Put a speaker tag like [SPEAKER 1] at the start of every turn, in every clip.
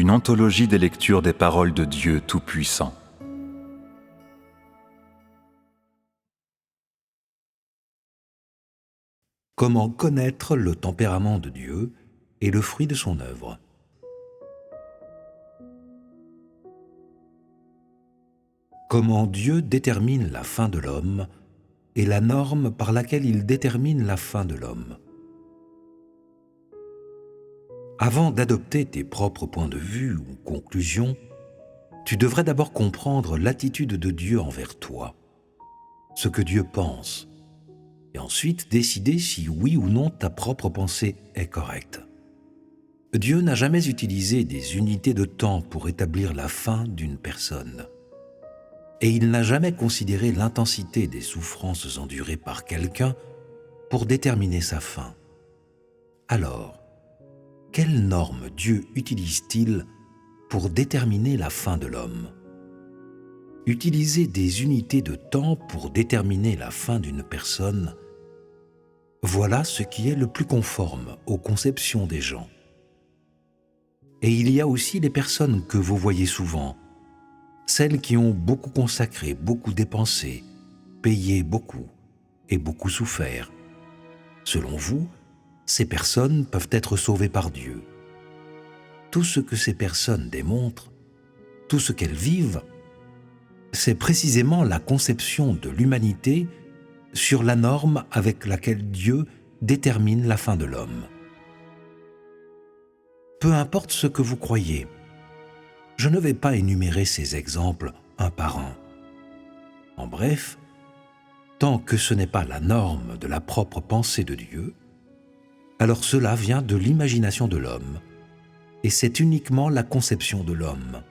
[SPEAKER 1] une anthologie des lectures des paroles de Dieu Tout-Puissant.
[SPEAKER 2] Comment connaître le tempérament de Dieu et le fruit de son œuvre. Comment Dieu détermine la fin de l'homme et la norme par laquelle il détermine la fin de l'homme. Avant d'adopter tes propres points de vue ou conclusions, tu devrais d'abord comprendre l'attitude de Dieu envers toi, ce que Dieu pense, et ensuite décider si oui ou non ta propre pensée est correcte. Dieu n'a jamais utilisé des unités de temps pour établir la fin d'une personne. Et il n'a jamais considéré l'intensité des souffrances endurées par quelqu'un pour déterminer sa fin. Alors, quelle norme Dieu utilise-t-il pour déterminer la fin de l'homme ? Utiliser des unités de temps pour déterminer la fin d'une personne, voilà ce qui est le plus conforme aux conceptions des gens. Et il y a aussi les personnes que vous voyez souvent, celles qui ont beaucoup consacré, beaucoup dépensé, payé beaucoup et beaucoup souffert. Selon vous, ces personnes peuvent être sauvées par Dieu. Tout ce que ces personnes démontrent, tout ce qu'elles vivent, c'est précisément la conception de l'humanité sur la norme avec laquelle Dieu détermine la fin de l'homme. Peu importe ce que vous croyez, je ne vais pas énumérer ces exemples un par un. En bref, tant que ce n'est pas la norme de la propre pensée de Dieu, alors cela vient de l'imagination de l'homme, et c'est uniquement la conception de l'homme.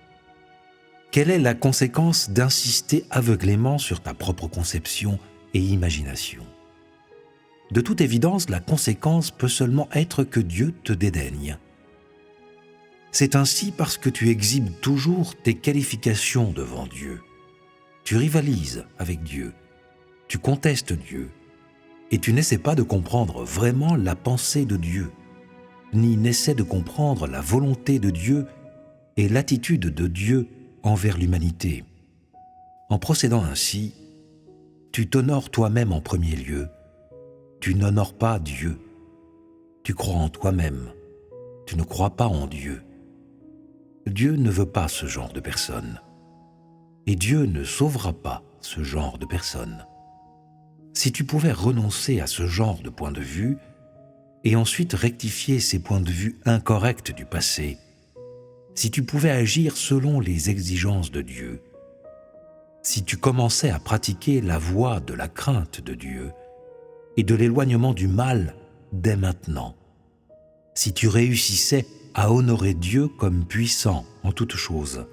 [SPEAKER 2] Quelle est la conséquence d'insister aveuglément sur ta propre conception et imagination ? De toute évidence, la conséquence peut seulement être que Dieu te dédaigne. C'est ainsi parce que tu exhibes toujours tes qualifications devant Dieu. Tu rivalises avec Dieu, tu contestes Dieu, et tu n'essaies pas de comprendre vraiment la pensée de Dieu, ni n'essaies de comprendre la volonté de Dieu et l'attitude de Dieu envers l'humanité. En procédant ainsi, tu t'honores toi-même en premier lieu, tu n'honores pas Dieu, tu crois en toi-même, tu ne crois pas en Dieu. Dieu ne veut pas ce genre de personne. Et Dieu ne sauvera pas ce genre de personne. Si tu pouvais renoncer à ce genre de point de vue et ensuite rectifier ces points de vue incorrects du passé, si tu pouvais agir selon les exigences de Dieu, si tu commençais à pratiquer la voie de la crainte de Dieu et de l'éloignement du mal dès maintenant, si tu réussissais à honorer Dieu comme puissant en toutes choses,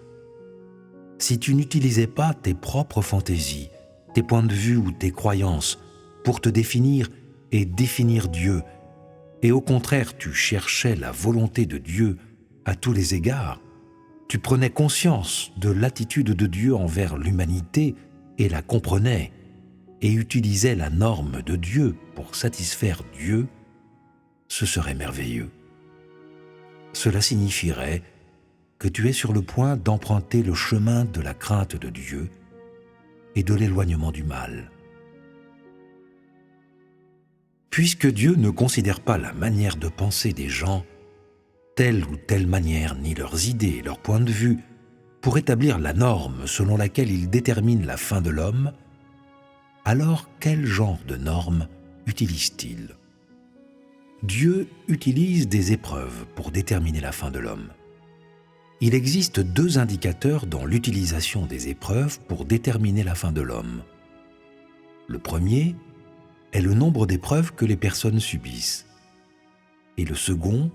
[SPEAKER 2] si tu n'utilisais pas tes propres fantaisies, tes points de vue ou tes croyances pour te définir et définir Dieu, et au contraire tu cherchais la volonté de Dieu à tous les égards, tu prenais conscience de l'attitude de Dieu envers l'humanité et la comprenais, et utilisais la norme de Dieu pour satisfaire Dieu, ce serait merveilleux. Cela signifierait que tu es sur le point d'emprunter le chemin de la crainte de Dieu et de l'éloignement du mal. Puisque Dieu ne considère pas la manière de penser des gens, telle ou telle manière, ni leurs idées et leurs points de vue, pour établir la norme selon laquelle il détermine la fin de l'homme, alors quel genre de norme utilise-t-il ? Dieu utilise des épreuves pour déterminer la fin de l'homme. Il existe deux indicateurs dans l'utilisation des épreuves pour déterminer la fin de l'homme. Le premier est le nombre d'épreuves que les personnes subissent. Et le second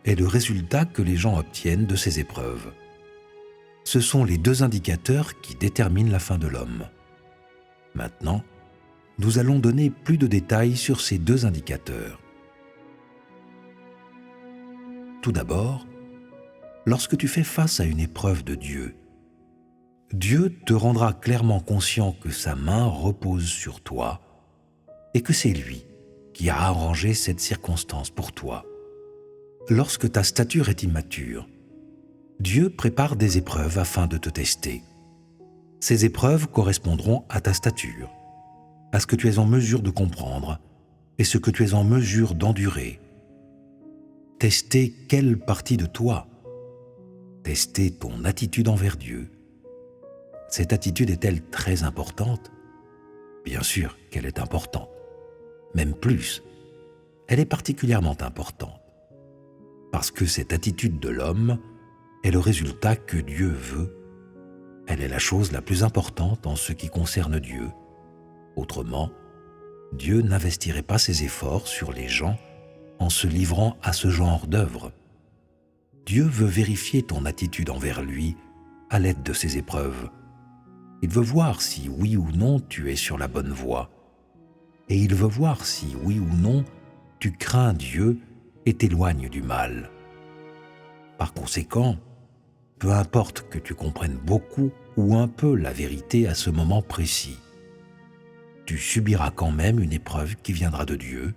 [SPEAKER 2] est le résultat que les gens obtiennent de ces épreuves. Ce sont les deux indicateurs qui déterminent la fin de l'homme. Maintenant, nous allons donner plus de détails sur ces deux indicateurs. Tout d'abord, lorsque tu fais face à une épreuve de Dieu, Dieu te rendra clairement conscient que sa main repose sur toi et que c'est lui qui a arrangé cette circonstance pour toi. Lorsque ta stature est immature, Dieu prépare des épreuves afin de te tester. Ces épreuves correspondront à ta stature, à ce que tu es en mesure de comprendre et ce que tu es en mesure d'endurer. Tester quelle partie de toi? Tester ton attitude envers Dieu. Cette attitude est-elle très importante? Bien sûr qu'elle est importante. Même plus, elle est particulièrement importante. Parce que cette attitude de l'homme est le résultat que Dieu veut. Elle est la chose la plus importante en ce qui concerne Dieu. Autrement, Dieu n'investirait pas ses efforts sur les gens en se livrant à ce genre d'œuvre. Dieu veut vérifier ton attitude envers lui à l'aide de ces épreuves. Il veut voir si oui ou non tu es sur la bonne voie. Et il veut voir si oui ou non tu crains Dieu et t'éloignes du mal. Par conséquent, peu importe que tu comprennes beaucoup ou un peu la vérité à ce moment précis, tu subiras quand même une épreuve qui viendra de Dieu,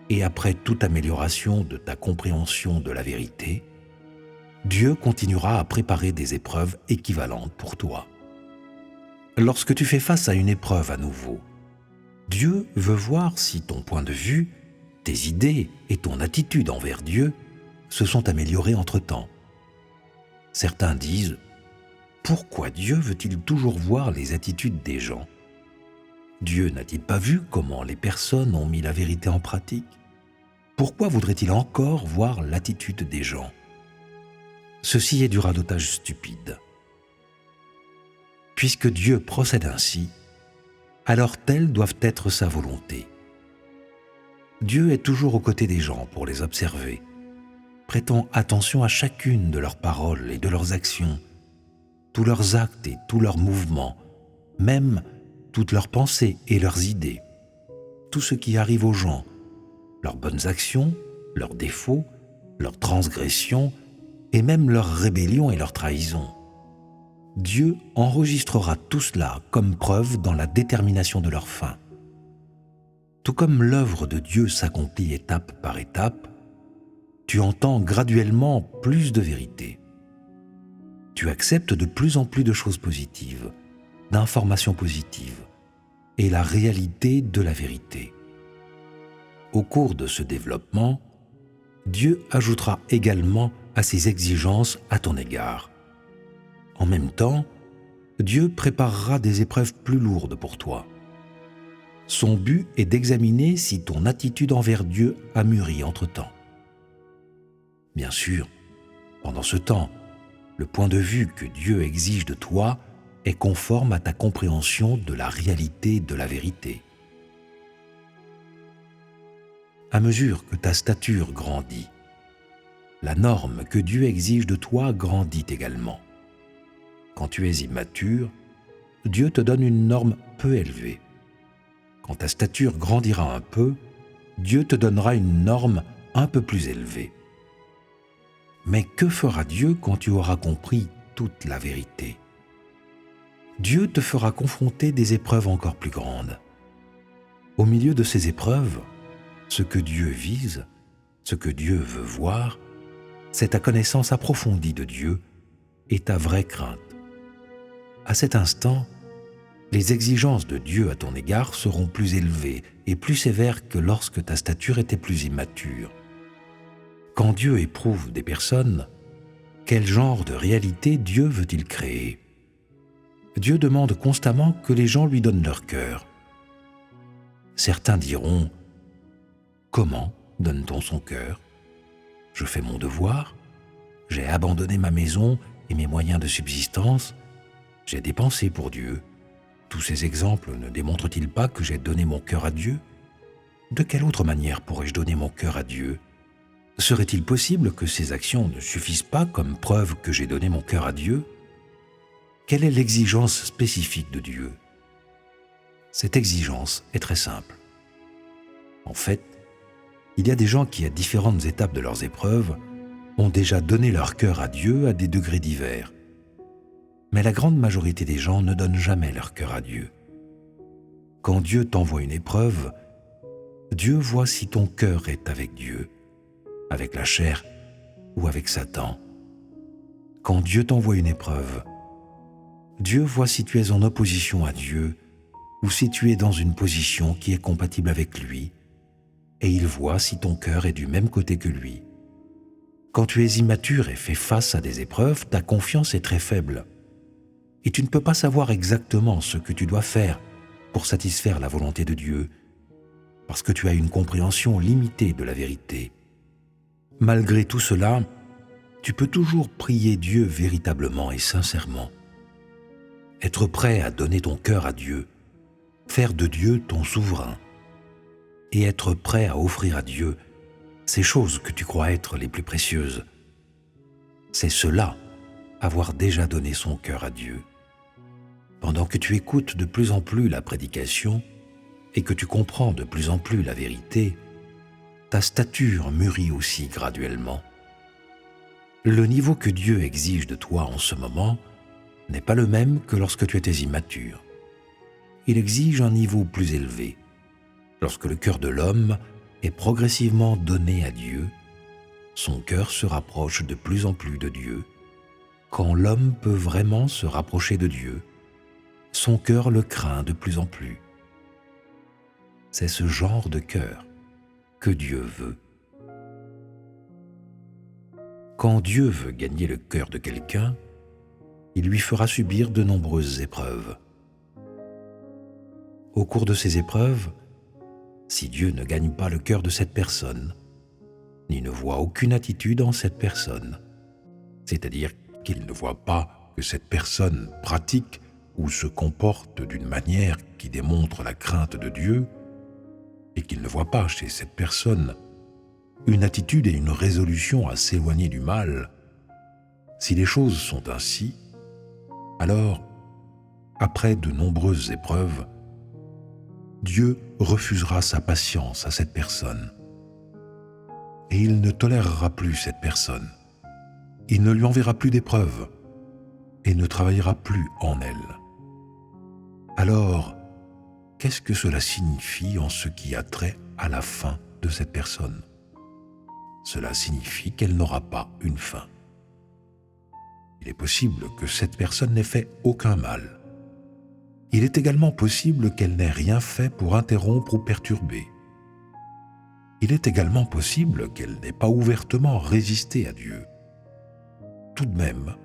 [SPEAKER 2] et après toute amélioration de ta compréhension de la vérité, Dieu continuera à préparer des épreuves équivalentes pour toi. Lorsque tu fais face à une épreuve à nouveau, Dieu veut voir si ton point de vue, tes idées et ton attitude envers Dieu se sont améliorés entre-temps. Certains disent « Pourquoi Dieu veut-il toujours voir les attitudes des gens ? Dieu n'a-t-il pas vu comment les personnes ont mis la vérité en pratique ? Pourquoi voudrait-il encore voir l'attitude des gens ?» Ceci est du radotage stupide. Puisque Dieu procède ainsi, alors telles doivent être sa volonté. Dieu est toujours aux côtés des gens pour les observer, prêtant attention à chacune de leurs paroles et de leurs actions, tous leurs actes et tous leurs mouvements, même toutes leurs pensées et leurs idées, tout ce qui arrive aux gens, leurs bonnes actions, leurs défauts, leurs transgressions et même leurs rébellions et leurs trahisons. Dieu enregistrera tout cela comme preuve dans la détermination de leur fin. Tout comme l'œuvre de Dieu s'accomplit étape par étape, tu entends graduellement plus de vérité. Tu acceptes de plus en plus de choses positives, d'informations positives, et la réalité de la vérité. Au cours de ce développement, Dieu ajoutera également à ses exigences à ton égard. En même temps, Dieu préparera des épreuves plus lourdes pour toi. Son but est d'examiner si ton attitude envers Dieu a mûri entre-temps. Bien sûr, pendant ce temps, le point de vue que Dieu exige de toi est conforme à ta compréhension de la réalité de la vérité. À mesure que ta stature grandit, la norme que Dieu exige de toi grandit également. Quand tu es immature, Dieu te donne une norme peu élevée. Quand ta stature grandira un peu, Dieu te donnera une norme un peu plus élevée. Mais que fera Dieu quand tu auras compris toute la vérité ? Dieu te fera confronter des épreuves encore plus grandes. Au milieu de ces épreuves, ce que Dieu vise, ce que Dieu veut voir, c'est ta connaissance approfondie de Dieu et ta vraie crainte. À cet instant, les exigences de Dieu à ton égard seront plus élevées et plus sévères que lorsque ta stature était plus immature. Quand Dieu éprouve des personnes, quel genre de réalité Dieu veut-il créer ? Dieu demande constamment que les gens lui donnent leur cœur. Certains diront « Comment donne-t-on son cœur ? Je fais mon devoir, j'ai abandonné ma maison et mes moyens de subsistance, j'ai dépensé pour Dieu. Tous ces exemples ne démontrent-ils pas que j'ai donné mon cœur à Dieu ? De quelle autre manière pourrais-je donner mon cœur à Dieu ? Serait-il possible que ces actions ne suffisent pas comme preuve que j'ai donné mon cœur à Dieu ? Quelle est l'exigence spécifique de Dieu ? Cette exigence est très simple. En fait, il y a des gens qui, à différentes étapes de leurs épreuves, ont déjà donné leur cœur à Dieu à des degrés divers. Mais la grande majorité des gens ne donnent jamais leur cœur à Dieu. Quand Dieu t'envoie une épreuve, Dieu voit si ton cœur est avec Dieu, avec la chair ou avec Satan. Quand Dieu t'envoie une épreuve, Dieu voit si tu es en opposition à Dieu ou si tu es dans une position qui est compatible avec lui, et il voit si ton cœur est du même côté que lui. Quand tu es immature et fais face à des épreuves, ta confiance est très faible, et tu ne peux pas savoir exactement ce que tu dois faire pour satisfaire la volonté de Dieu, parce que tu as une compréhension limitée de la vérité. Malgré tout cela, tu peux toujours prier Dieu véritablement et sincèrement. Être prêt à donner ton cœur à Dieu, faire de Dieu ton souverain, et être prêt à offrir à Dieu ces choses que tu crois être les plus précieuses. C'est cela, avoir déjà donné son cœur à Dieu. Pendant que tu écoutes de plus en plus la prédication et que tu comprends de plus en plus la vérité, ta stature mûrit aussi graduellement. Le niveau que Dieu exige de toi en ce moment n'est pas le même que lorsque tu étais immature. Il exige un niveau plus élevé. Lorsque le cœur de l'homme est progressivement donné à Dieu, son cœur se rapproche de plus en plus de Dieu. Quand l'homme peut vraiment se rapprocher de Dieu, son cœur le craint de plus en plus. C'est ce genre de cœur que Dieu veut. Quand Dieu veut gagner le cœur de quelqu'un, il lui fera subir de nombreuses épreuves. Au cours de ces épreuves, si Dieu ne gagne pas le cœur de cette personne, ni ne voit aucune attitude en cette personne, c'est-à-dire qu'il ne voit pas que cette personne pratique ou se comporte d'une manière qui démontre la crainte de Dieu, et qu'il ne voit pas chez cette personne une attitude et une résolution à s'éloigner du mal, si les choses sont ainsi, alors, après de nombreuses épreuves, Dieu refusera sa patience à cette personne. Et il ne tolérera plus cette personne. Il ne lui enverra plus d'épreuves et ne travaillera plus en elle. Alors, qu'est-ce que cela signifie en ce qui a trait à la fin de cette personne ? Cela signifie qu'elle n'aura pas une fin. Il est possible que cette personne n'ait fait aucun mal. Il est également possible qu'elle n'ait rien fait pour interrompre ou perturber. Il est également possible qu'elle n'ait pas ouvertement résisté à Dieu. Tout de même,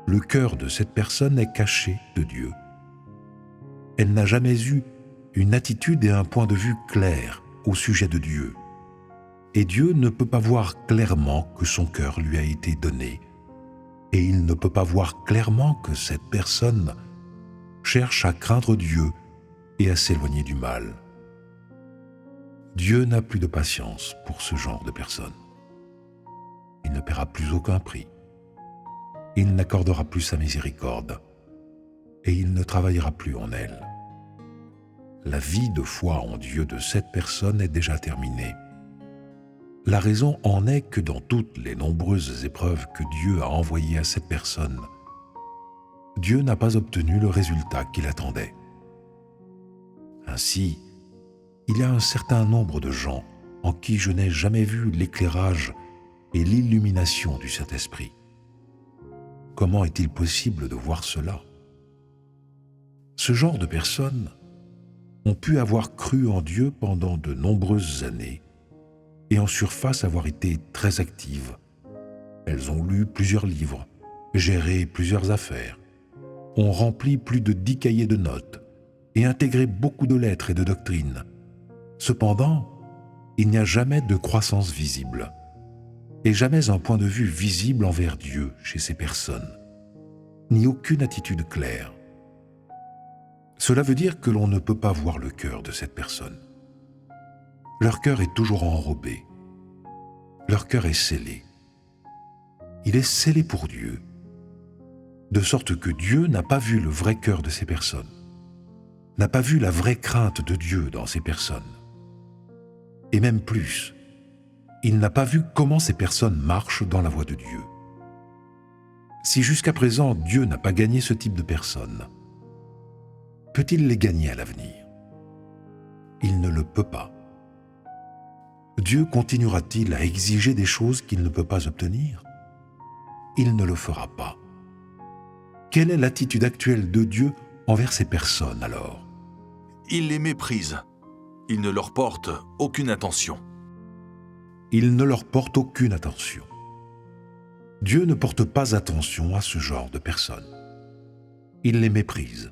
[SPEAKER 2] le cœur de cette personne est caché de Dieu. Elle n'a jamais eu une attitude et un point de vue clair au sujet de Dieu. Et Dieu ne peut pas voir clairement que son cœur lui a été donné. Et il ne peut pas voir clairement que cette personne cherche à craindre Dieu et à s'éloigner du mal. Dieu n'a plus de patience pour ce genre de personne. Il ne paiera plus aucun prix. Il n'accordera plus sa miséricorde. Et il ne travaillera plus en elle. La vie de foi en Dieu de cette personne est déjà terminée. La raison en est que dans toutes les nombreuses épreuves que Dieu a envoyées à cette personne, Dieu n'a pas obtenu le résultat qu'il attendait. Ainsi, il y a un certain nombre de gens en qui je n'ai jamais vu l'éclairage et l'illumination du Saint-Esprit. Comment est-il possible de voir cela ? Ce genre de personnes ont pu avoir cru en Dieu pendant de nombreuses années et en surface avoir été très actives. Elles ont lu plusieurs livres, géré plusieurs affaires, ont rempli plus de 10 cahiers de notes et intégré beaucoup de lettres et de doctrines. Cependant, il n'y a jamais de croissance visible et jamais un point de vue visible envers Dieu chez ces personnes, ni aucune attitude claire. Cela veut dire que l'on ne peut pas voir le cœur de cette personne. Leur cœur est toujours enrobé. Leur cœur est scellé. Il est scellé pour Dieu, de sorte que Dieu n'a pas vu le vrai cœur de ces personnes, n'a pas vu la vraie crainte de Dieu dans ces personnes. Et même plus, il n'a pas vu comment ces personnes marchent dans la voie de Dieu. Si jusqu'à présent Dieu n'a pas gagné ce type de personnes, peut-il les gagner à l'avenir ? Il ne le peut pas. Dieu continuera-t-il à exiger des choses qu'il ne peut pas obtenir ? il ne le fera pas. Quelle est l'attitude actuelle de Dieu envers ces personnes alors?
[SPEAKER 1] Il les méprise. Il ne leur porte aucune attention.
[SPEAKER 2] Il ne leur porte aucune attention. Dieu ne porte pas attention à ce genre de personnes. Il les méprise.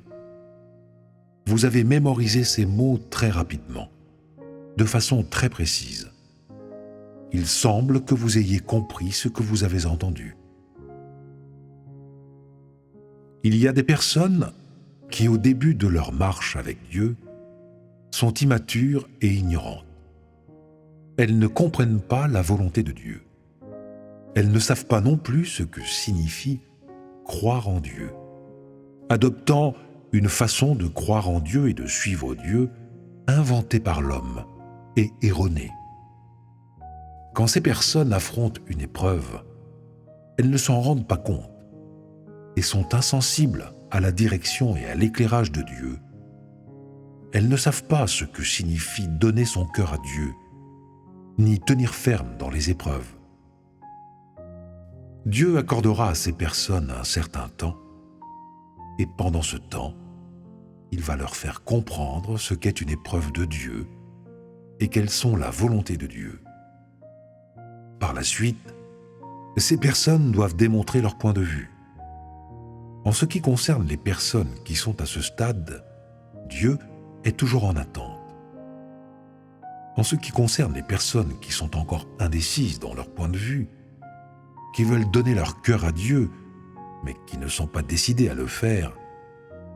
[SPEAKER 2] Vous avez mémorisé ces mots très rapidement, de façon très précise. Il semble que vous ayez compris ce que vous avez entendu. Il y a des personnes qui, au début de leur marche avec Dieu, sont immatures et ignorantes. Elles ne comprennent pas la volonté de Dieu. Elles ne savent pas non plus ce que signifie croire en Dieu, adoptant une façon de croire en Dieu et de suivre Dieu inventée par l'homme et erronée. Quand ces personnes affrontent une épreuve, elles ne s'en rendent pas compte et sont insensibles à la direction et à l'éclairage de Dieu. Elles ne savent pas ce que signifie donner son cœur à Dieu, ni tenir ferme dans les épreuves. Dieu accordera à ces personnes un certain temps, et pendant ce temps, il va leur faire comprendre ce qu'est une épreuve de Dieu et quelles sont la volonté de Dieu. Par la suite, ces personnes doivent démontrer leur point de vue. En ce qui concerne les personnes qui sont à ce stade, Dieu est toujours en attente. En ce qui concerne les personnes qui sont encore indécises dans leur point de vue, qui veulent donner leur cœur à Dieu, mais qui ne sont pas décidées à le faire,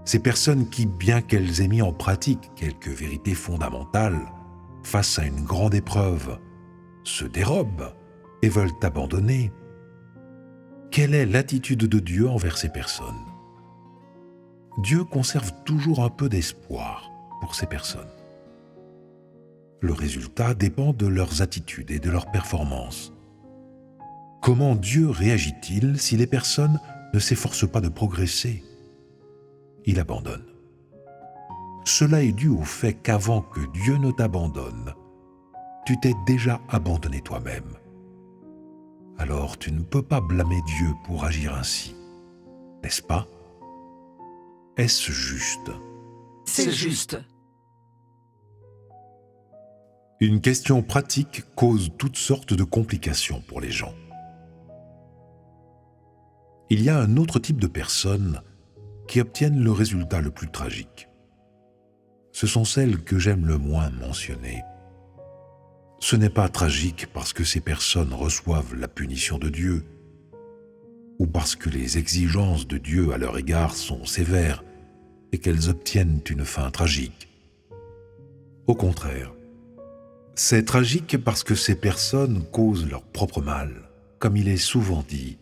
[SPEAKER 2] ces personnes qui, bien qu'elles aient mis en pratique quelques vérités fondamentales, face à une grande épreuve, se dérobent et veulent abandonner, quelle est l'attitude de Dieu envers ces personnes? Dieu conserve toujours un peu d'espoir pour ces personnes. Le résultat dépend de leurs attitudes et de leurs performances. Comment Dieu réagit-il si les personnes ne s'efforcent pas de progresser? Il abandonne. Cela est dû au fait qu'avant que Dieu ne t'abandonne, tu t'es déjà abandonné toi-même. Alors tu ne peux pas blâmer Dieu pour agir ainsi, n'est-ce pas? Est-ce juste?
[SPEAKER 3] C'est juste.
[SPEAKER 2] Une question pratique cause toutes sortes de complications pour les gens. Il y a un autre type de personnes qui obtiennent le résultat le plus tragique. Ce sont celles que j'aime le moins mentionner. Ce n'est pas tragique parce que ces personnes reçoivent la punition de Dieu ou parce que les exigences de Dieu à leur égard sont sévères et qu'elles obtiennent une fin tragique. Au contraire, c'est tragique parce que ces personnes causent leur propre mal. Comme il est souvent dit,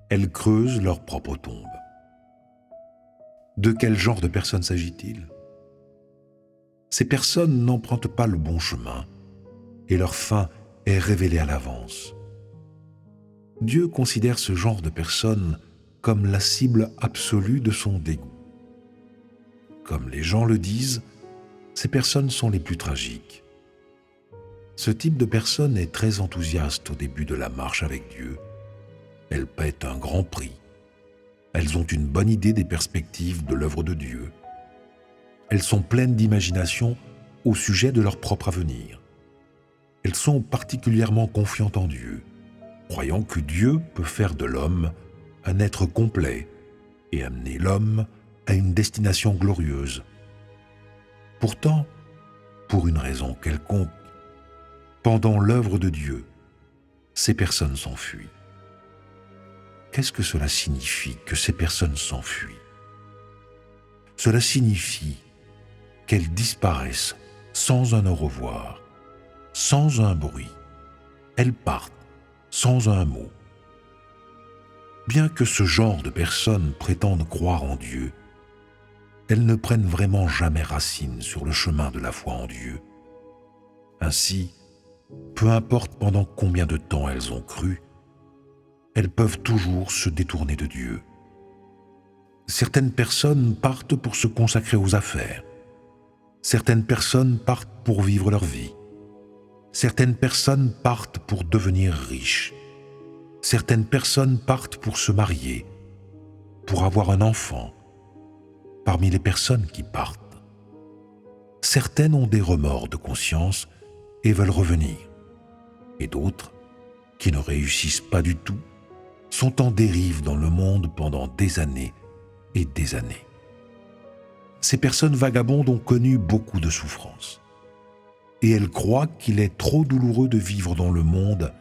[SPEAKER 2] elles creusent leur propre tombe. De quel genre de personnes s'agit-il? Ces personnes n'empruntent pas le bon chemin et leur fin est révélée à l'avance. Dieu considère ce genre de personnes comme la cible absolue de son dégoût. Comme les gens le disent, ces personnes sont les plus tragiques. Ce type de personne est très enthousiaste au début de la marche avec Dieu. Elles paient un grand prix. Elles ont une bonne idée des perspectives de l'œuvre de Dieu. Elles sont pleines d'imagination au sujet de leur propre avenir. Elles sont particulièrement confiantes en Dieu, croyant que Dieu peut faire de l'homme un être complet et amener l'homme à une destination glorieuse. Pourtant, pour une raison quelconque, pendant l'œuvre de Dieu, ces personnes s'enfuient. Qu'est-ce que cela signifie que ces personnes s'enfuient? Cela signifie qu'elles disparaissent sans un au revoir, sans un bruit. Elles partent sans un mot. Bien que ce genre de personnes prétendent croire en Dieu, elles ne prennent vraiment jamais racine sur le chemin de la foi en Dieu. Ainsi, peu importe pendant combien de temps elles ont cru, elles peuvent toujours se détourner de Dieu. Certaines personnes partent pour se consacrer aux affaires. Certaines personnes partent pour vivre leur vie. Certaines personnes partent pour devenir riches. Certaines personnes partent pour se marier, pour avoir un enfant, parmi les personnes qui partent. Certaines ont des remords de conscience et veulent revenir. Et d'autres, qui ne réussissent pas du tout, sont en dérive dans le monde pendant des années et des années. Ces personnes vagabondes ont connu beaucoup de souffrances. Et elles croient qu'il est trop douloureux de vivre dans le monde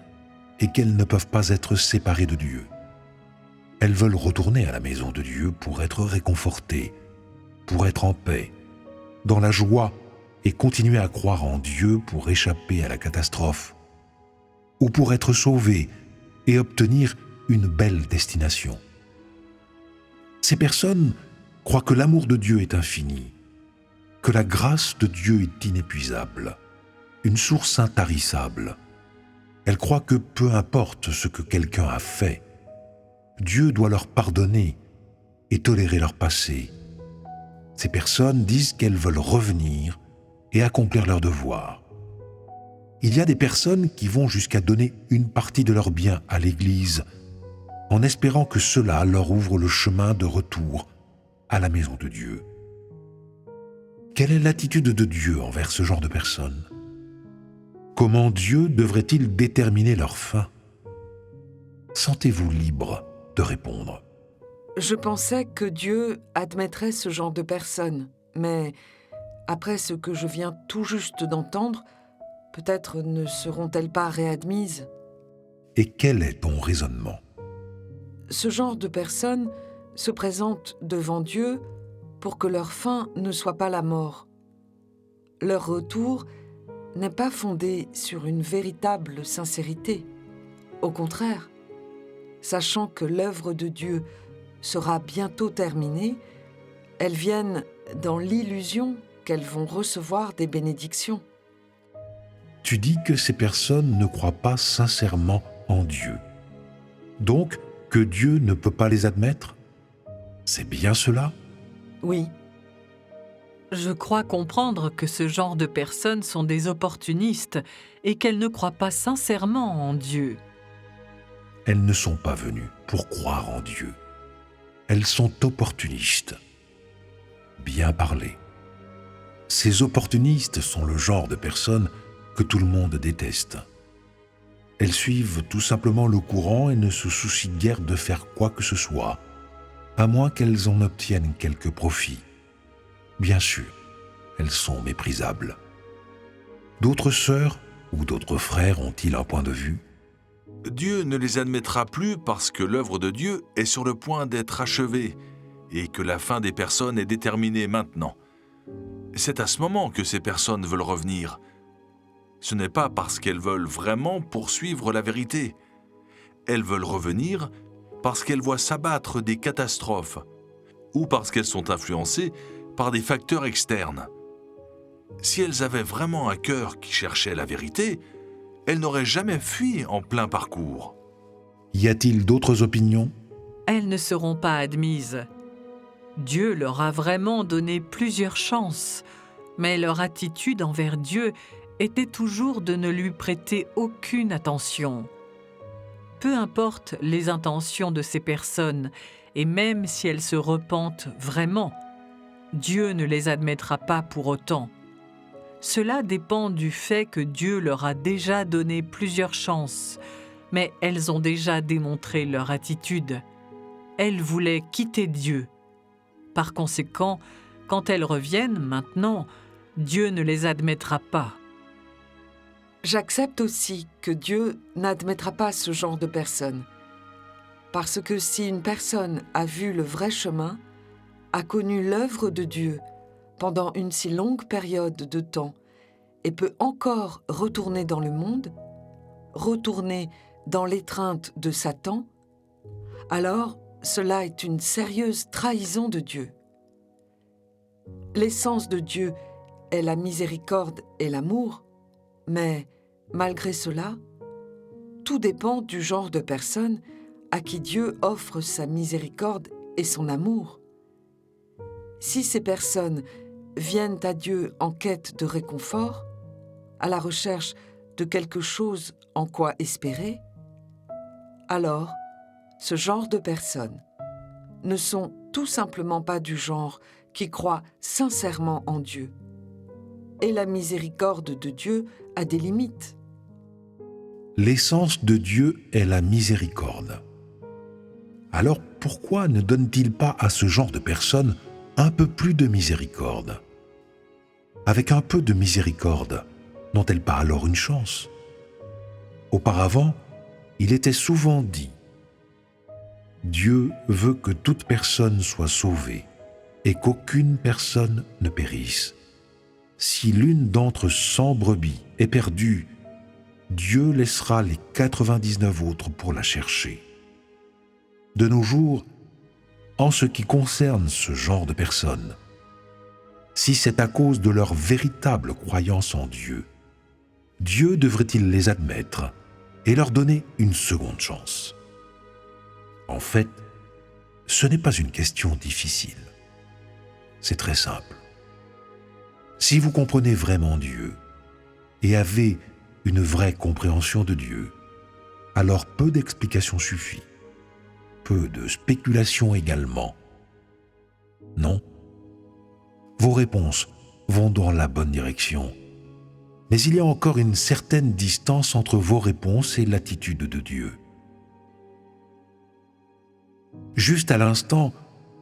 [SPEAKER 2] et qu'elles ne peuvent pas être séparées de Dieu. Elles veulent retourner à la maison de Dieu pour être réconfortées, pour être en paix, dans la joie et continuer à croire en Dieu pour échapper à la catastrophe, ou pour être sauvées et obtenir une belle destination. Ces personnes croient que l'amour de Dieu est infini, que la grâce de Dieu est inépuisable, une source intarissable. Elles croient que peu importe ce que quelqu'un a fait, Dieu doit leur pardonner et tolérer leur passé. Ces personnes disent qu'elles veulent revenir et accomplir leur devoir. Il y a des personnes qui vont jusqu'à donner une partie de leurs biens à l'Église en espérant que cela leur ouvre le chemin de retour à la maison de Dieu. Quelle est l'attitude de Dieu envers ce genre de personnes? Comment Dieu devrait-il déterminer leur fin? Sentez-vous libre de répondre.
[SPEAKER 3] Je pensais que Dieu admettrait ce genre de personnes, mais après ce que je viens tout juste d'entendre, peut-être ne seront-elles pas réadmises.
[SPEAKER 2] Et quel est ton raisonnement?
[SPEAKER 3] Ce genre de personnes se présentent devant Dieu pour que leur fin ne soit pas la mort. Leur retour n'est pas fondé sur une véritable sincérité. Au contraire, sachant que l'œuvre de Dieu sera bientôt terminée, elles viennent dans l'illusion qu'elles vont recevoir des bénédictions.
[SPEAKER 2] Tu dis que ces personnes ne croient pas sincèrement en Dieu. Donc, que Dieu ne peut pas les admettre? C'est bien cela?
[SPEAKER 3] Oui,
[SPEAKER 4] Je crois comprendre que ce genre de personnes sont des opportunistes et qu'elles ne croient pas sincèrement en Dieu.
[SPEAKER 2] Elles ne sont pas venues pour croire en Dieu. Elles sont opportunistes. Bien parlé. Ces opportunistes sont le genre de personnes que tout le monde déteste. Elles suivent tout simplement le courant et ne se soucient guère de faire quoi que ce soit, à moins qu'elles en obtiennent quelque profit. Bien sûr, elles sont méprisables. D'autres sœurs ou d'autres frères ont-ils un point de vue?
[SPEAKER 1] Dieu ne les admettra plus parce que l'œuvre de Dieu est sur le point d'être achevée et que la fin des personnes est déterminée maintenant. C'est à ce moment que ces personnes veulent revenir. Ce n'est pas parce qu'elles veulent vraiment poursuivre la vérité. Elles veulent revenir parce qu'elles voient s'abattre des catastrophes ou parce qu'elles sont influencées par des facteurs externes. Si elles avaient vraiment un cœur qui cherchait la vérité, elles n'auraient jamais fui en plein parcours.
[SPEAKER 2] Y a-t-il d'autres opinions?
[SPEAKER 4] Elles ne seront pas admises. Dieu leur a vraiment donné plusieurs chances, mais leur attitude envers Dieu était toujours de ne lui prêter aucune attention. Peu importe les intentions de ces personnes, et même si elles se repentent vraiment, Dieu ne les admettra pas pour autant. Cela dépend du fait que Dieu leur a déjà donné plusieurs chances, mais elles ont déjà démontré leur attitude. Elles voulaient quitter Dieu. Par conséquent, quand elles reviennent maintenant, Dieu ne les admettra pas.
[SPEAKER 3] j'accepte aussi que Dieu n'admettra pas ce genre de personnes. Parce que si une personne a vu le vrai chemin, a connu l'œuvre de Dieu pendant une si longue période de temps et peut encore retourner dans le monde, retourner dans l'étreinte de Satan, alors cela est une sérieuse trahison de Dieu. L'essence de Dieu est la miséricorde et l'amour, mais malgré cela, tout dépend du genre de personne à qui Dieu offre sa miséricorde et son amour. Si ces personnes viennent à Dieu en quête de réconfort, à la recherche de quelque chose en quoi espérer, alors ce genre de personnes ne sont tout simplement pas du genre qui croit sincèrement en Dieu. Et la miséricorde de Dieu a des limites.
[SPEAKER 2] L'essence de Dieu est la miséricorde. Alors pourquoi ne donne-t-il pas à ce genre de personnes un peu plus de miséricorde? Avec un peu de miséricorde, n'ont-elles pas alors une chance? Auparavant, il était souvent dit « Dieu veut que toute personne soit sauvée et qu'aucune personne ne périsse. Si l'une d'entre 100 brebis est perdue, Dieu laissera les 99 autres pour la chercher. » De nos jours, en ce qui concerne ce genre de personnes, si c'est à cause de leur véritable croyance en Dieu, Dieu devrait-il les admettre et leur donner une seconde chance? En fait, ce n'est pas une question difficile. C'est très simple. Si vous comprenez vraiment Dieu et avez une vraie compréhension de Dieu, alors peu d'explications suffit. Peu de spéculation également. Non. Vos réponses vont dans la bonne direction. Mais il y a encore une certaine distance entre vos réponses et l'attitude de Dieu. Juste à l'instant,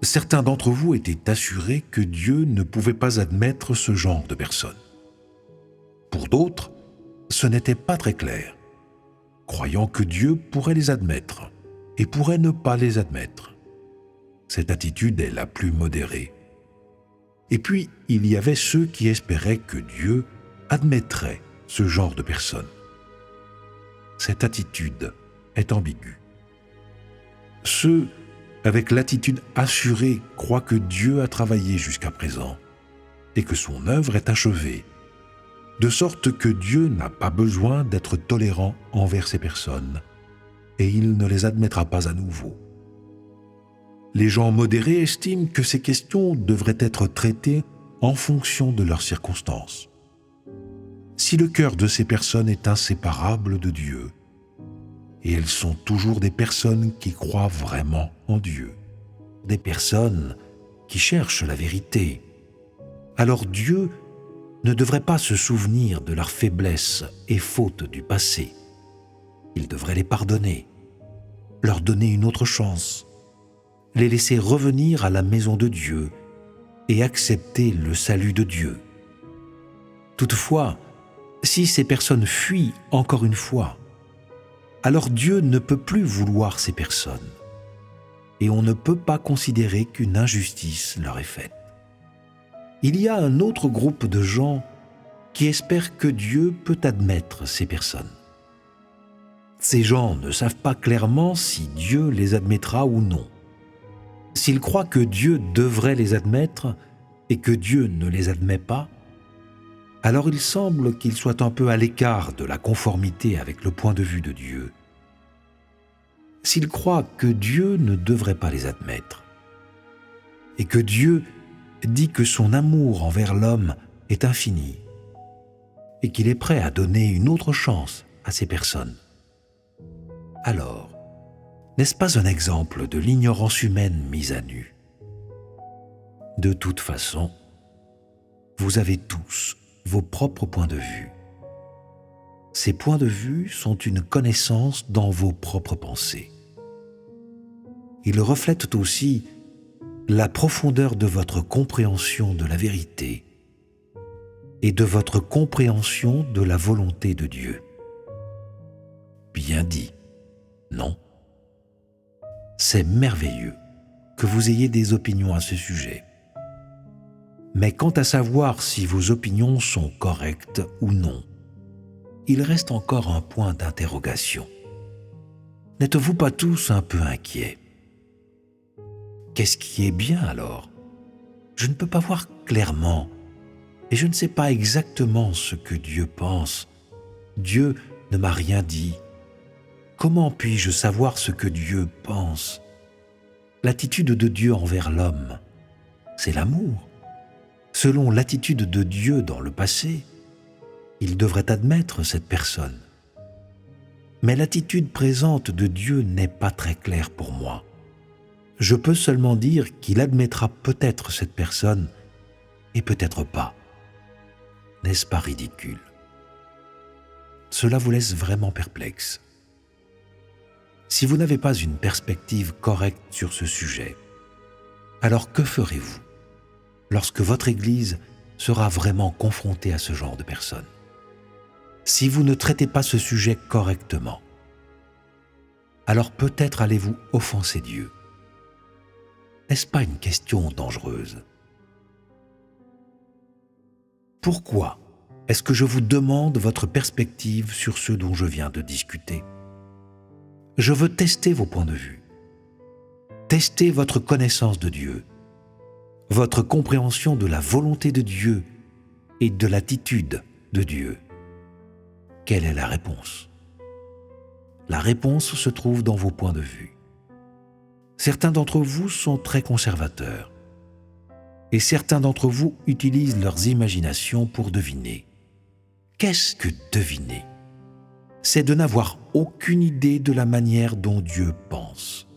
[SPEAKER 2] certains d'entre vous étaient assurés que Dieu ne pouvait pas admettre ce genre de personnes. Pour d'autres, ce n'était pas très clair, croyant que Dieu pourrait les admettre et pourrait ne pas les admettre. Cette attitude est la plus modérée. Et puis, il y avait ceux qui espéraient que Dieu admettrait ce genre de personnes. Cette attitude est ambiguë. Ceux avec l'attitude assurée croient que Dieu a travaillé jusqu'à présent et que son œuvre est achevée, de sorte que Dieu n'a pas besoin d'être tolérant envers ces personnes et il ne les admettra pas à nouveau. Les gens modérés estiment que ces questions devraient être traitées en fonction de leurs circonstances. Si le cœur de ces personnes est inséparable de Dieu, et elles sont toujours des personnes qui croient vraiment en Dieu, des personnes qui cherchent la vérité, alors Dieu ne devrait pas se souvenir de leurs faiblesses et fautes du passé. Il devrait les pardonner, leur donner une autre chance, les laisser revenir à la maison de Dieu et accepter le salut de Dieu. Toutefois, si ces personnes fuient encore une fois, alors Dieu ne peut plus vouloir ces personnes et on ne peut pas considérer qu'une injustice leur est faite. Il y a un autre groupe de gens qui espèrent que Dieu peut admettre ces personnes. Ces gens ne savent pas clairement si Dieu les admettra ou non. S'ils croient que Dieu devrait les admettre et que Dieu ne les admet pas, alors il semble qu'ils soient un peu à l'écart de la conformité avec le point de vue de Dieu. S'ils croient que Dieu ne devrait pas les admettre et que Dieu dit que son amour envers l'homme est infini et qu'il est prêt à donner une autre chance à ces personnes, alors, n'est-ce pas un exemple de l'ignorance humaine mise à nu? De toute façon, vous avez tous vos propres points de vue. Ces points de vue sont une connaissance dans vos propres pensées. Ils reflètent aussi la profondeur de votre compréhension de la vérité et de votre compréhension de la volonté de Dieu. Bien dit, non? C'est merveilleux que vous ayez des opinions à ce sujet. Mais quant à savoir si vos opinions sont correctes ou non, il reste encore un point d'interrogation. N'êtes-vous pas tous un peu inquiets? Qu'est-ce qui est bien alors? Je ne peux pas voir clairement et je ne sais pas exactement ce que Dieu pense. Dieu ne m'a rien dit. Comment puis-je savoir ce que Dieu pense? L'attitude de Dieu envers l'homme, c'est l'amour. Selon l'attitude de Dieu dans le passé, il devrait admettre cette personne. mais l'attitude présente de Dieu n'est pas très claire pour moi. Je peux seulement dire qu'il admettra peut-être cette personne et peut-être pas. N'est-ce pas ridicule? Cela vous laisse vraiment perplexe. Si vous n'avez pas une perspective correcte sur ce sujet, alors que ferez-vous lorsque votre Église sera vraiment confrontée à ce genre de personnes? Si vous ne traitez pas ce sujet correctement, alors peut-être allez-vous offenser Dieu. N'est-ce pas une question dangereuse? Pourquoi est-ce que je vous demande votre perspective sur ce dont je viens de discuter? Je veux tester vos points de vue, tester votre connaissance de Dieu, votre compréhension de la volonté de Dieu et de l'attitude de Dieu. Quelle est la réponse? La réponse se trouve dans vos points de vue. Certains d'entre vous sont très conservateurs et certains d'entre vous utilisent leurs imaginations pour deviner. Qu'est-ce que deviner? C'est de n'avoir aucune idée de la manière dont Dieu pense,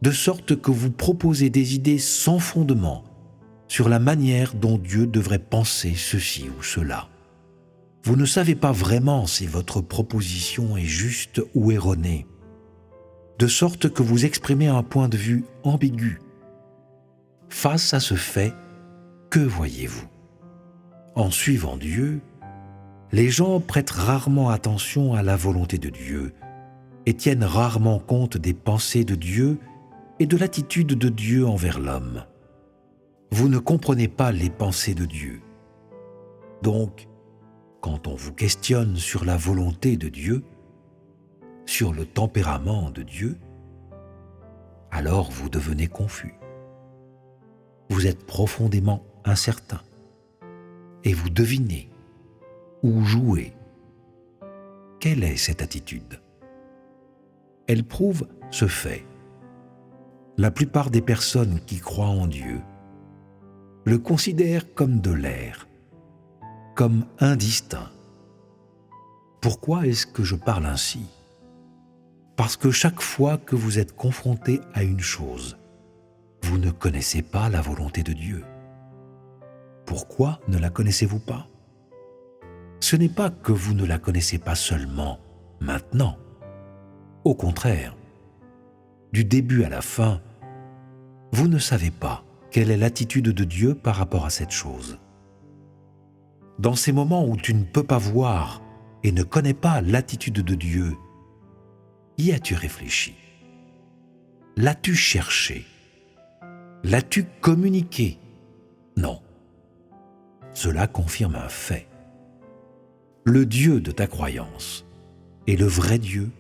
[SPEAKER 2] de sorte que vous proposez des idées sans fondement sur la manière dont Dieu devrait penser ceci ou cela. Vous ne savez pas vraiment si votre proposition est juste ou erronée, de sorte que vous exprimez un point de vue ambigu. Face à ce fait, que voyez-vous? En suivant Dieu, les gens prêtent rarement attention à la volonté de Dieu et tiennent rarement compte des pensées de Dieu et de l'attitude de Dieu envers l'homme. Vous ne comprenez pas les pensées de Dieu. Donc, quand on vous questionne sur la volonté de Dieu, sur le tempérament de Dieu, alors vous devenez confus. Vous êtes profondément incertain et vous devinez ou jouez. Quelle est cette attitude? Elle prouve ce fait. La plupart des personnes qui croient en Dieu le considèrent comme de l'air, comme indistinct. Pourquoi est-ce que je parle ainsi? Parce que chaque fois que vous êtes confronté à une chose, vous ne connaissez pas la volonté de Dieu. Pourquoi ne la connaissez-vous pas? Ce n'est pas que vous ne la connaissez pas seulement maintenant. Au contraire, du début à la fin, vous ne savez pas quelle est l'attitude de Dieu par rapport à cette chose. Dans ces moments où tu ne peux pas voir et ne connais pas l'attitude de Dieu, y as-tu réfléchi? L'as-tu cherché? L'as-tu communiqué? Non. Cela confirme un fait. Le Dieu de ta croyance et le vrai Dieu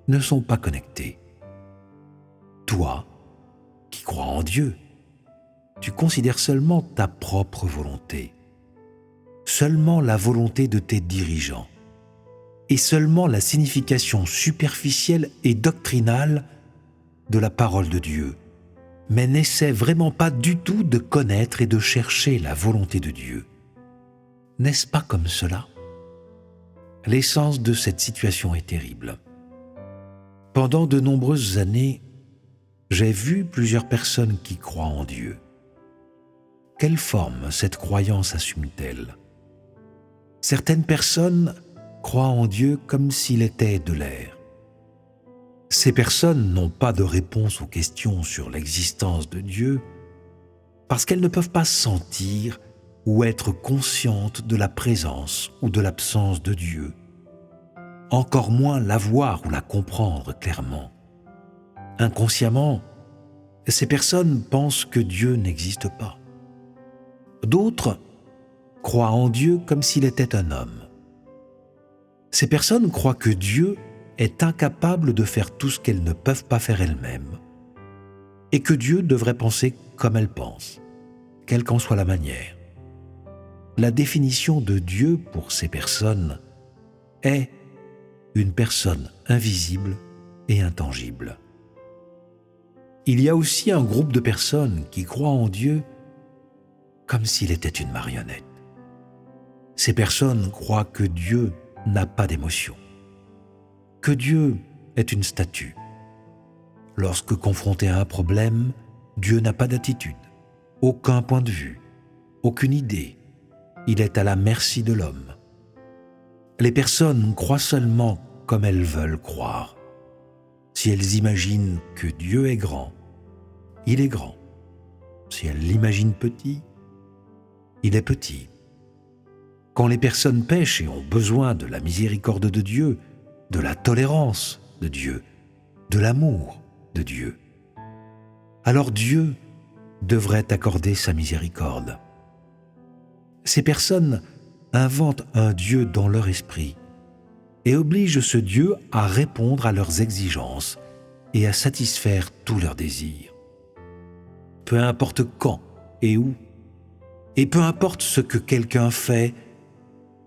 [SPEAKER 2] ne sont pas connectés. Toi, qui crois en Dieu, tu considères seulement ta propre volonté, seulement la volonté de tes dirigeants, et seulement la signification superficielle et doctrinale de la parole de Dieu, mais n'essaie vraiment pas du tout de connaître et de chercher la volonté de Dieu. N'est-ce pas comme cela? L'essence de cette situation est terrible. Pendant de nombreuses années, j'ai vu plusieurs personnes qui croient en Dieu. Quelle forme cette croyance assume-t-elle? Certaines personnes croient en Dieu comme s'il était de l'air. Ces personnes n'ont pas de réponse aux questions sur l'existence de Dieu parce qu'elles ne peuvent pas sentir ou être conscientes de la présence ou de l'absence de Dieu, encore moins la voir ou la comprendre clairement. Inconsciemment, ces personnes pensent que Dieu n'existe pas. D'autres croient en Dieu comme s'il était un homme. Ces personnes croient que Dieu est incapable de faire tout ce qu'elles ne peuvent pas faire elles-mêmes et que Dieu devrait penser comme elles pensent, quelle qu'en soit la manière. La définition de Dieu pour ces personnes est une personne invisible et intangible. Il y a aussi un groupe de personnes qui croient en Dieu comme s'il était une marionnette. Ces personnes croient que Dieu n'a pas d'émotion, que Dieu est une statue. Lorsque confronté à un problème, Dieu n'a pas d'attitude, aucun point de vue, aucune idée. Il est à la merci de l'homme. Les personnes croient seulement comme elles veulent croire. Si elles imaginent que Dieu est grand, il est grand. Si elles l'imaginent petit, il est petit. Quand les personnes pêchent et ont besoin de la miséricorde de Dieu, de la tolérance de Dieu, de l'amour de Dieu, alors Dieu devrait accorder sa miséricorde. Ces personnes inventent un Dieu dans leur esprit et obligent ce Dieu à répondre à leurs exigences et à satisfaire tous leurs désirs. Peu importe quand et où, et peu importe ce que quelqu'un fait,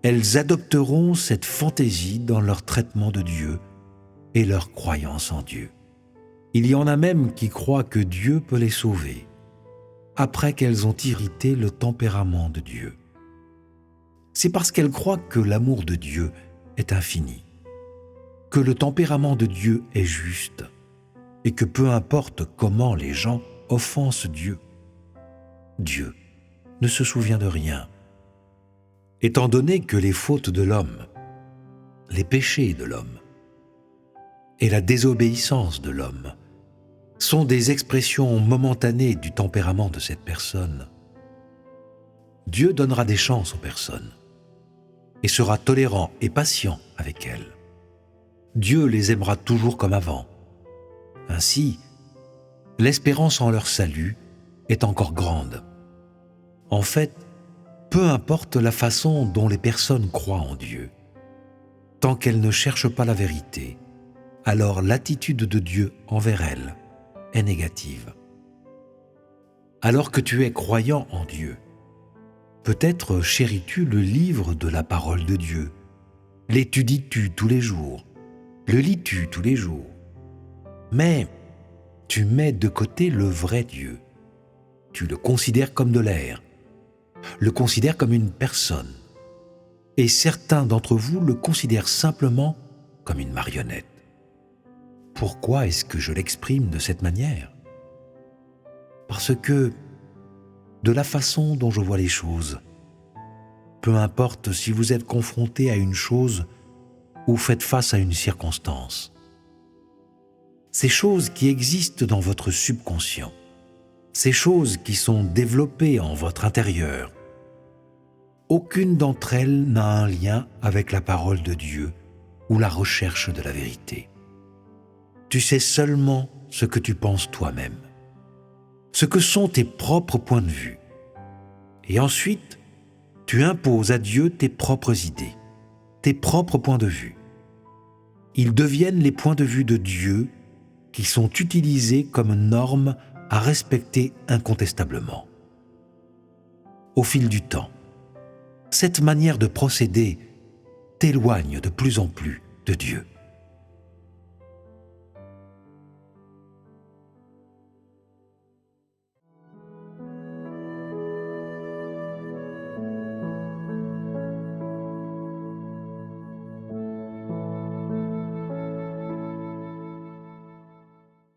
[SPEAKER 2] elles adopteront cette fantaisie dans leur traitement de Dieu et leur croyance en Dieu. Il y en a même qui croient que Dieu peut les sauver, après qu'elles ont irrité le tempérament de Dieu. C'est parce qu'elles croient que l'amour de Dieu est infini, que le tempérament de Dieu est juste, et que peu importe comment les gens offensent Dieu, Dieu ne se souvient de rien. Étant donné que les fautes de l'homme, les péchés de l'homme et la désobéissance de l'homme sont des expressions momentanées du tempérament de cette personne, Dieu donnera des chances aux personnes et sera tolérant et patient avec elles. Dieu les aimera toujours comme avant. Ainsi, l'espérance en leur salut est encore grande. En fait, peu importe la façon dont les personnes croient en Dieu, tant qu'elles ne cherchent pas la vérité, alors l'attitude de Dieu envers elles est négative. Alors que tu es croyant en Dieu, peut-être chéris-tu le livre de la parole de Dieu, l'étudies-tu tous les jours, le lis-tu tous les jours, mais tu mets de côté le vrai Dieu. Tu le considères comme de l'air, le considère comme une personne, et certains d'entre vous le considèrent simplement comme une marionnette. Pourquoi est-ce que je l'exprime de cette manière ? Parce que, de la façon dont je vois les choses, peu importe si vous êtes confronté à une chose ou faites face à une circonstance, ces choses qui existent dans votre subconscient, ces choses qui sont développées en votre intérieur, aucune d'entre elles n'a un lien avec la parole de Dieu ou la recherche de la vérité. Tu sais seulement ce que tu penses toi-même, ce que sont tes propres points de vue. Et ensuite, tu imposes à Dieu tes propres idées, tes propres points de vue. Ils deviennent les points de vue de Dieu qui sont utilisés comme normes à respecter incontestablement. Au fil du temps, cette manière de procéder t'éloigne de plus en plus de Dieu.